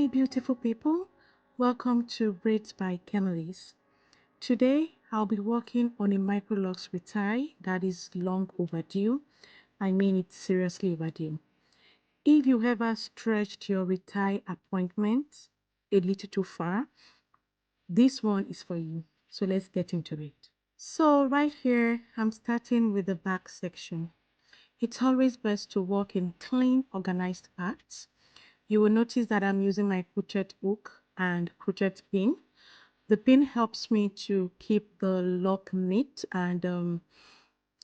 Hi, beautiful people. Welcome to Braids by Kemilis. Today, I'll be working on a Microlocs Retie that is long overdue. I mean, it's seriously overdue. If you ever stretched your Retie appointment a little too far, this one is for you. So let's get into it. So right here, I'm starting with the back section. It's always best to work in clean, organized parts. You will notice that I'm using my crochet hook and crochet pin. The pin helps me to keep the lock neat and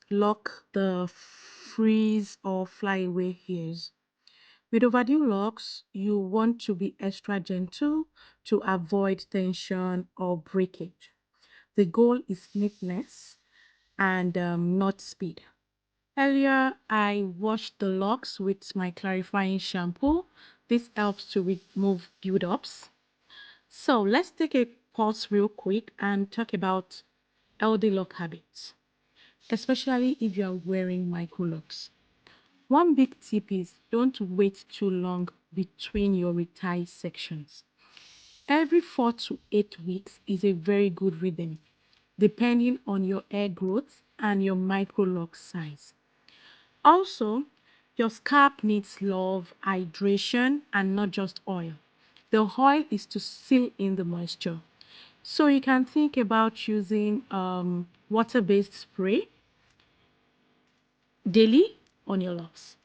lock the freeze or fly away hairs. With overdue locks, you want to be extra gentle to avoid tension or breakage. The goal is neatness and not speed. Earlier, I washed the locks with my clarifying shampoo. This helps to remove build-ups. So let's take a pause real quick and talk about healthy lock habits, especially if you are wearing micro locks. One big tip is don't wait too long between your retie sections. Every 4 to 8 weeks is a very good rhythm, depending on your hair growth and your micro lock size. Also, your scalp needs love, hydration, and not just oil. The oil is to seal in the moisture. So you can think about using water-based spray daily on your locks.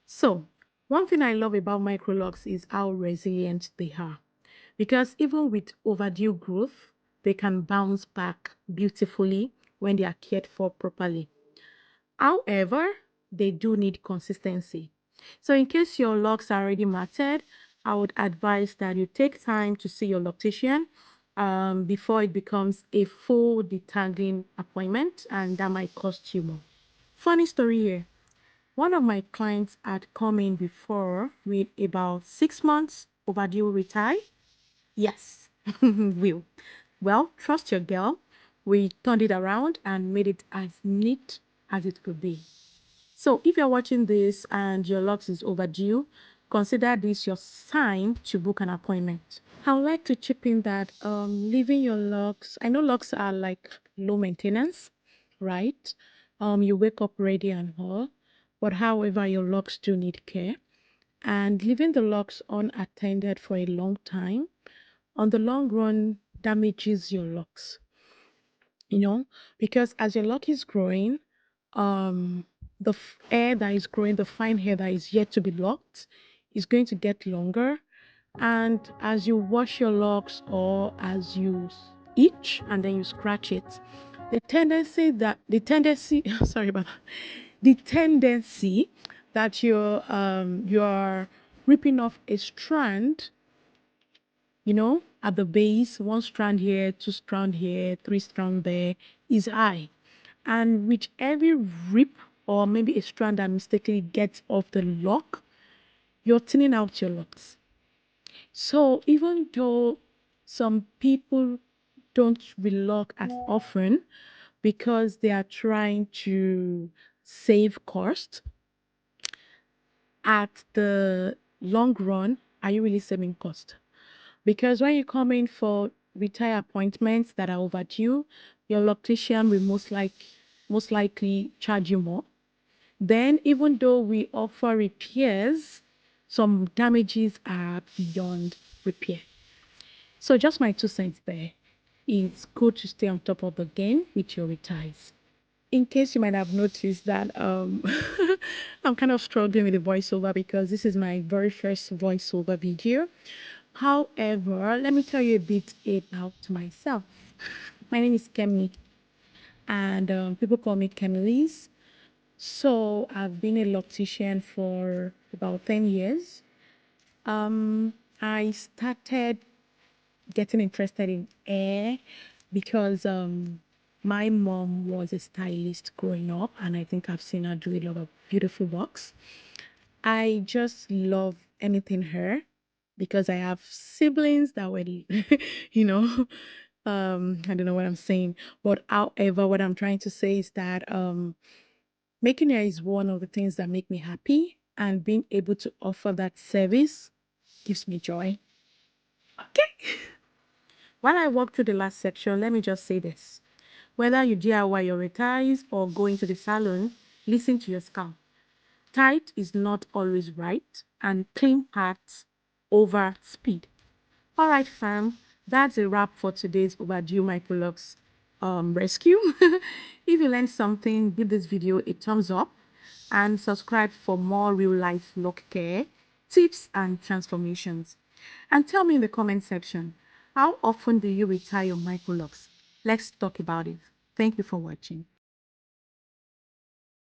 So one thing I love about micro locks is how resilient they are. Because even with overdue growth, they can bounce back beautifully when they are cared for properly. However, they do need consistency. So in case your locks are already matted, I would advise that you take time to see your loctician before it becomes a full detangling appointment, and that might cost you more. Funny story here. One of my clients had come in before with about 6 months overdue retie. Yes, will. Well, trust your girl. We turned it around and made it as neat as it could be. So if you're watching this and your locks is overdue, consider this your sign to book an appointment. I would like to chip in that leaving your locks, I know locks are like low maintenance, right? You wake up ready and all, but however, your locks do need care. And leaving the locks unattended for a long time, on the long run, damages your locks, you know, because as your lock is growing, the hair that is growing, the fine hair that is yet to be locked, is going to get longer. And as you wash your locks or as you itch and then you scratch it, the tendency sorry about that, the tendency that you're ripping off a strand, at the base, one strand here, two strand here, three strand there, is high. And with every rip or maybe a strand that mistakenly gets off the lock, you're thinning out your locks. So even though some people don't relock as often because they are trying to save cost, at the long run, are you really saving cost? Because when you come in for retire appointments that are overdue, your loctician will most likely charge you more. Then, even though we offer repairs, some damages are beyond repair. So just my 2 cents there. It's good to stay on top of the game with your retires. In case you might have noticed that I'm kind of struggling with the voiceover because this is my very first voiceover video. However, let me tell you a bit about myself. My name is Kemi, and people call me Kemilis. So I've been a loctician for about 10 years. I started getting interested in hair because my mom was a stylist growing up, and I think I've seen her do a lot of beautiful works. I just love anything hair because I have siblings that were, you know, I don't know what I'm saying, but however, what I'm trying to say is that making hair is one of the things that make me happy, and being able to offer that service gives me joy. Okay. While I walk through the last section, let me just say this. Whether you DIY your retires or going to the salon, listen to your scalp. Tight is not always right, and clean parts over speed. All right, fam, that's a wrap for today's Overdue Microlocs rescue. If you learned something, give this video a thumbs up and subscribe for more real-life lock care tips and transformations. And tell me in the comment section, how often do you retire your Microlocs? Let's talk about it. Thank you for watching.